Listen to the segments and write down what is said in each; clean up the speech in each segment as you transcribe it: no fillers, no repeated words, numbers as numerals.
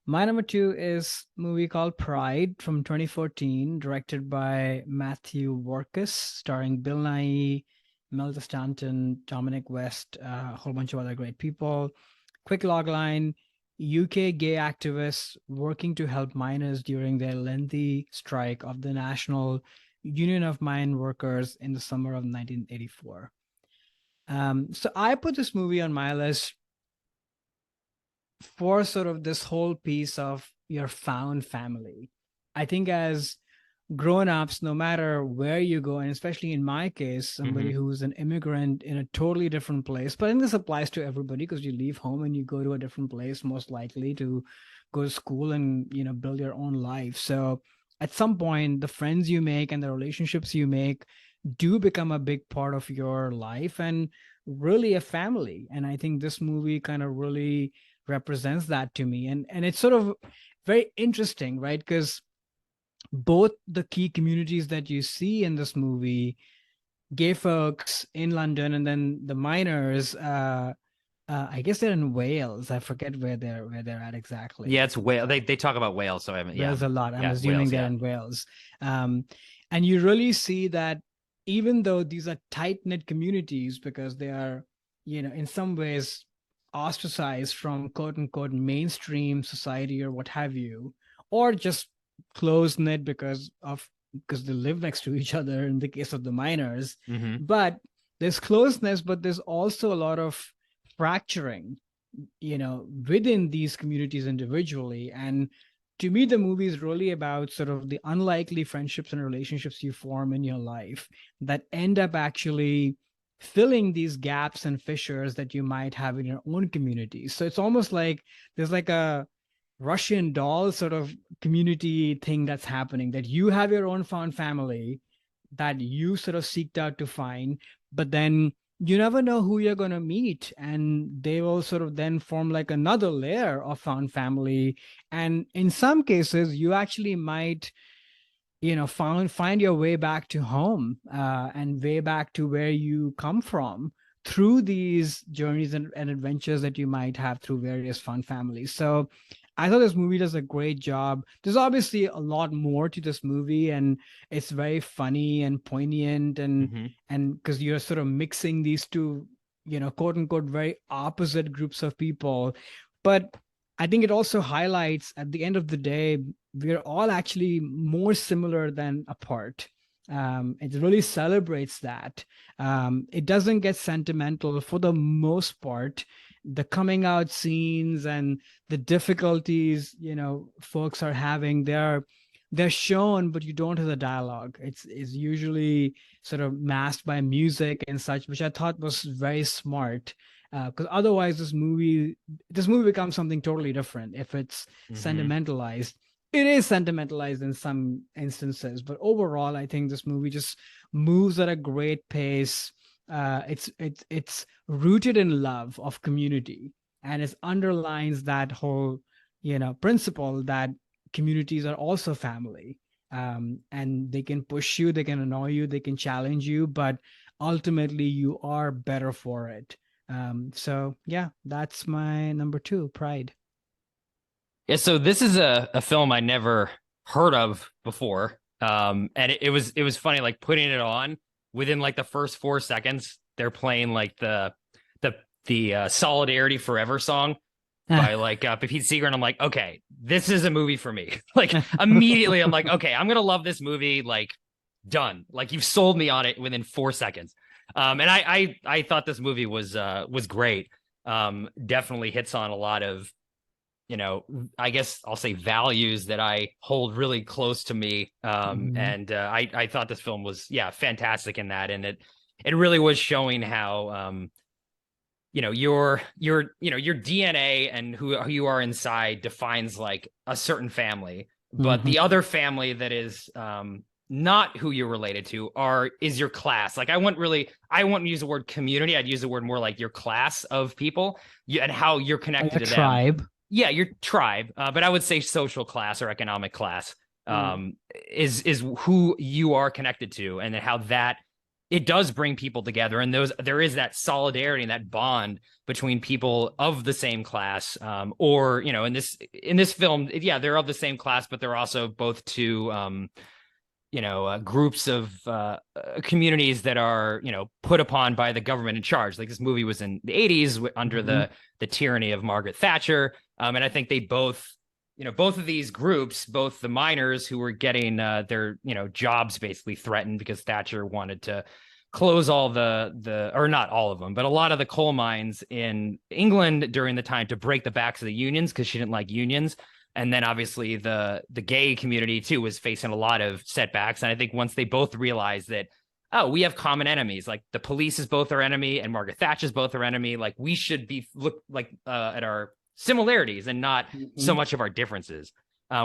My number two is a movie called Pride from 2014, directed by Matthew Warchus, starring Bill Nighy, Melissa Stanton, Dominic West, a whole bunch of other great people. Quick logline: UK gay activists working to help miners during their lengthy strike of the National Union of Mine Workers in the summer of 1984. So I put this movie on my list for sort of this whole piece of your found family. I think as grown-ups, no matter where you go, and especially in my case, somebody Hmm. who's an immigrant in a totally different place, but I think this applies to everybody because you leave home and you go to a different place, most likely to go to school and build your own life. So at some point, the friends you make and the relationships you make do become a big part of your life and really a family. And I think this movie kind of really represents that to me. And it's sort of very interesting, right? Because both the key communities that you see in this movie, gay folks in London, and then the miners, I guess they're in Wales. I forget where they're at Yeah, exactly. it's Wales. They talk about Wales, so I haven't. Yeah, Wales a lot. I'm yeah, assuming Wales. they're Yeah. in Wales. Um, and you really see that even though these are tight-knit communities, because they are, in some ways ostracized from quote unquote mainstream society or what have you, or just close-knit because they live next to each other in the case of the miners. Hmm. But there's closeness, but there's also a lot of fracturing within these communities individually. And to me, the movie is really about sort of the unlikely friendships and relationships you form in your life that end up actually filling these gaps and fissures that you might have in your own community. So it's almost like there's like a Russian doll sort of community thing that's happening, that you have your own found family that you sort of seeked out to find, but then you never know who you're going to meet, and they will sort of then form like another layer of found family. And in some cases you actually might find your way back to home, and way back to where you come from through these journeys and adventures that you might have through various fun families. So I thought this movie does a great job. There's obviously a lot more to this movie, and it's very funny and poignant, Hmm. and because you're sort of mixing these two, quote unquote, very opposite groups of people. But I think it also highlights, at the end of the day, we're all actually more similar than apart. It really celebrates that. It doesn't get sentimental for the most part. The coming out scenes and the difficulties, folks are having, they're shown, but you don't hear the dialogue. It's usually sort of masked by music and such, which I thought was very smart. Because otherwise, this movie becomes something totally different if it's Hmm. sentimentalized. It is sentimentalized in some instances, but overall, I think this movie just moves at a great pace. It's rooted in love of community, and it underlines that whole principle that communities are also family. And they can push you, they can annoy you, they can challenge you, but ultimately you are better for it. So yeah, that's my number two, Pride. Yeah. So this is a film I never heard of before. And it was funny, like putting it on within like the first 4 seconds, they're playing like the the Solidarity Forever song by like Pete Seeger, and I'm like, okay, this is a movie for me. Like immediately, I'm like, okay, I'm gonna love this movie. Like done. Like you've sold me on it within 4 seconds. And I thought this movie was great. Definitely hits on a lot of I guess I'll say values that I hold really close to me. Mhm. And I thought this film was fantastic in that, and it really was showing how your DNA and who you are inside defines like a certain family, but Mhm. the other family that is not who you're related to is your class. Like I wouldn't use the word community. I'd use the word more like your class of people, and how you're A connected to them. tribe. Yeah, your tribe, but I would say social class or economic class Mm. is who you are connected to, and then how that it does bring people together, and there is that solidarity and that bond between people of the same class, or in this film, yeah, they're of the same class, but they're also both two groups of communities that are put upon by the government in charge. Like, this movie was in the 80s under Mm-hmm. the tyranny of Margaret Thatcher, and I think they both, both of these groups, both the miners who were getting their jobs basically threatened because Thatcher wanted to close all the or not all of them, but a lot of the coal mines in England during the time, to break the backs of the unions, because she didn't like unions. And then obviously the gay community too was facing a lot of setbacks. And I think once they both realized that, oh, we have common enemies, like the police is both our enemy and Margaret Thatcher is both our enemy, like we should be look like at our similarities and not so Mm-hmm. much of our differences,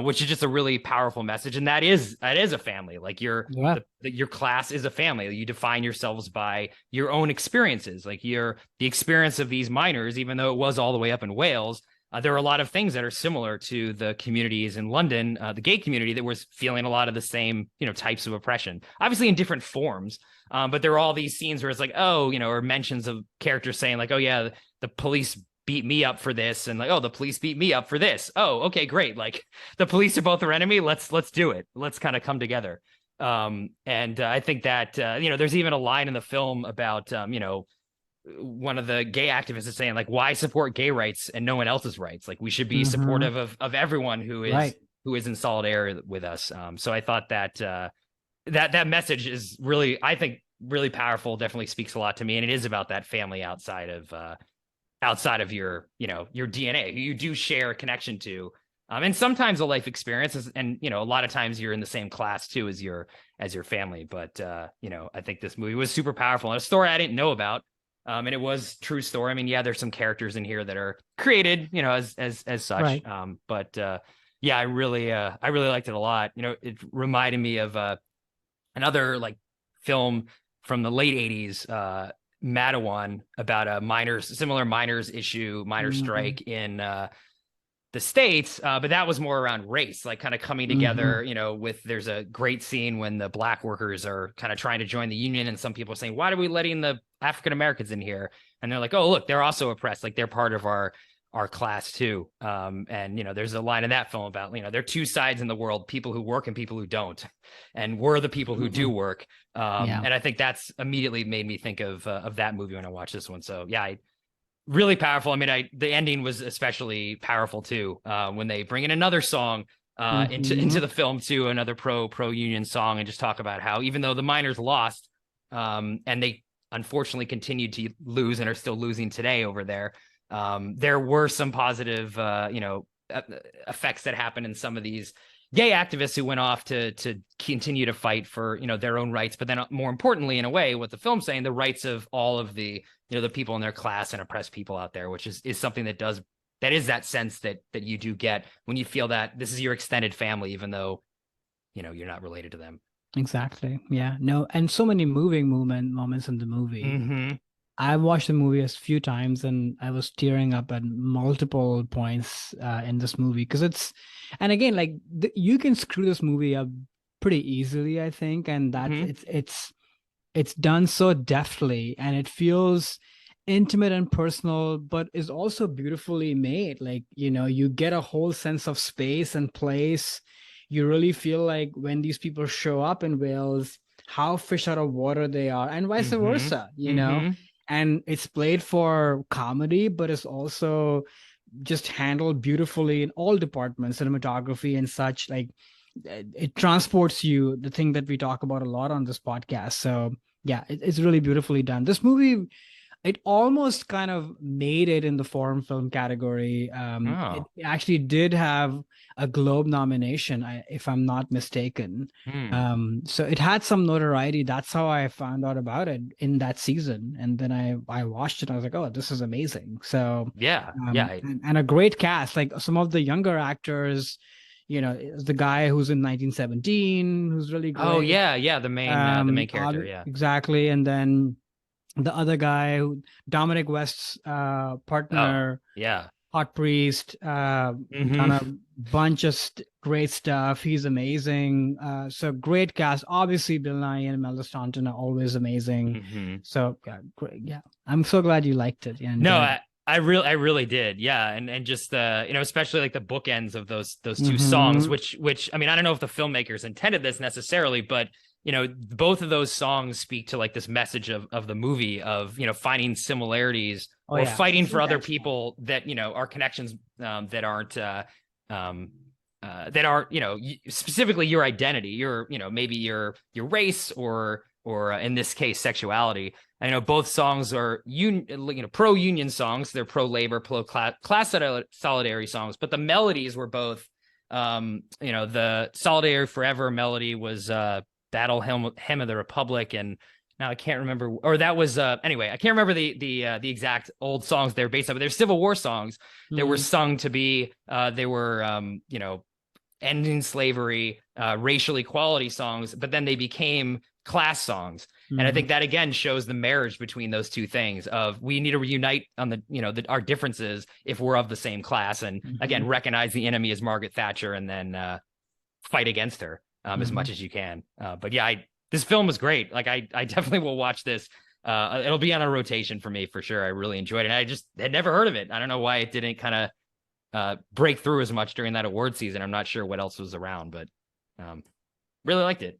which is just a really powerful message. And that is a family. Like, Yeah. your class is a family. You define yourselves by your own experiences. Like, the experience of these miners, even though it was all the way up in Wales, there are a lot of things that are similar to the communities in London, the gay community, that was feeling a lot of the same, types of oppression, obviously in different forms. But there are all these scenes where it's like, oh, or mentions of characters saying like, oh yeah, the police beat me up for this, and like, oh, the police beat me up for this. Oh, okay, great. Like, the police are both our enemy. Let's do it. Let's kind of come together. And I think that there's even a line in the film about one of the gay activists is saying like, why support gay rights and no one else's rights? Like, we should be Mm-hmm. supportive of everyone Right. who is in solidarity with us. So I thought that that message is really, I think, really powerful. Definitely speaks a lot to me, and it is about that family outside of your your DNA, who you do share a connection to. And sometimes a life experience is, and a lot of times you're in the same class too as your family. But I think this movie was super powerful, and a story I didn't know about. And it was true story. I mean, yeah, there's some characters in here that are created, as such. Right. But yeah, I really liked it a lot. It reminded me of another like film from the late 80s, Madawan, about a similar miners issue, miner Mm-hmm. strike in the States, but that was more around race, like kind of coming Mm-hmm. together, with, there's a great scene when the black workers are kind of trying to join the union, and some people are saying, why are we letting the African Americans in here? And they're like, oh, look, they're also oppressed. Like, they're part of our class too. And there's a line in that film about, there are two sides in the world, people who work and people who don't. And we're the people who do Mm-hmm. work. Yeah. And I think that's immediately made me think of that movie when I watched this one. So yeah, really powerful. I mean, the ending was especially powerful too, when they bring in another song Mm-hmm. into the film too, another pro union song, and just talk about how, even though the miners lost, and they unfortunately continued to lose and are still losing today over there, there were some positive effects that happened in some of these gay activists who went off to continue to fight for their own rights, but then more importantly, in a way, what the film's saying, the rights of all of the the people in their class and oppressed people out there, which is something that is that sense that you do get when you feel that this is your extended family, even though you're not related to them. Exactly. Yeah. No, and so many moving moments in the movie. Mm-hmm. I watched the movie a few times and I was tearing up at multiple points in this movie because and again, like you can screw this movie up pretty easily, I think, and that Mm-hmm. it's done so deftly and it feels intimate and personal, but is also beautifully made. Like, you get a whole sense of space and place. You really feel like when these people show up in Wales, how fish out of water they are, and vice Mm-hmm. versa. Mm-hmm. And it's played for comedy, but it's also just handled beautifully in all departments, cinematography and such. Like, it transports you, the thing that we talk about a lot on this podcast. So yeah, it's really beautifully done. This movie, it almost kind of made it in the foreign film category. It Oh. actually did have a Globe nomination, if I'm not mistaken. Hmm. So it had some notoriety. That's how I found out about it in that season. And then I watched it. And I was like, oh, this is amazing. So, Yeah. Yeah. and a great cast. Like some of the younger actors, the guy who's in 1917, who's really Oh great. yeah. Yeah. The main character. Yeah. Exactly. And then the other guy, Dominic West's Oh partner, yeah. Hot Priest, done Mm-hmm. a bunch of great stuff. He's amazing. So great cast. Obviously, Bill Nye and Imelda Staunton are always amazing. Mm-hmm. So great. Yeah, I'm so glad you liked it. Yeah, No, I really did. Yeah. And just, especially like the bookends of those two songs, which, I mean, I don't know if the filmmakers intended this necessarily, but, both of those songs speak to like this message of the movie of, finding similarities or fighting for other people that, are connections, that aren't, specifically your identity, your, maybe your race or in this case, sexuality. I know both songs are pro-union songs. They're pro-labor, pro-class solidarity songs, but the melodies were both, the Solidarity Forever melody was Battle Hymn of the Republic, and now I can't remember, or that was anyway, I can't remember the exact old songs they're based on, but they're Civil War songs that were sung to be they were ending slavery, racial equality songs, but then they became class songs. And I think that again shows the marriage between those two things of we need to reunite on the our differences if we're of the same class, and again recognize the enemy as Margaret Thatcher and then fight against her as much as you can. But yeah, this film was great. Like I definitely will watch this. It'll be on a rotation for me for sure. I really enjoyed it. I just had never heard of it. I don't know why it didn't kind of break through as much during that award season. I'm not sure what else was around, but really liked it.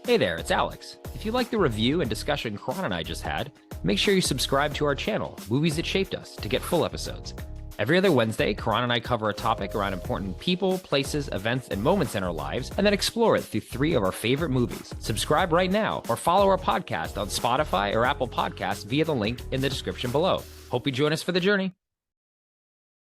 Hey there, it's Alex. If you like the review and discussion Karan and I just had, make sure you subscribe to our channel, Movies That Shaped Us, to get full episodes. Every other Wednesday, Karan and I cover a topic around important people, places, events, and moments in our lives, and then explore it through 3 of our favorite movies. Subscribe right now, or follow our podcast on Spotify or Apple Podcasts via the link in the description below. Hope you join us for the journey.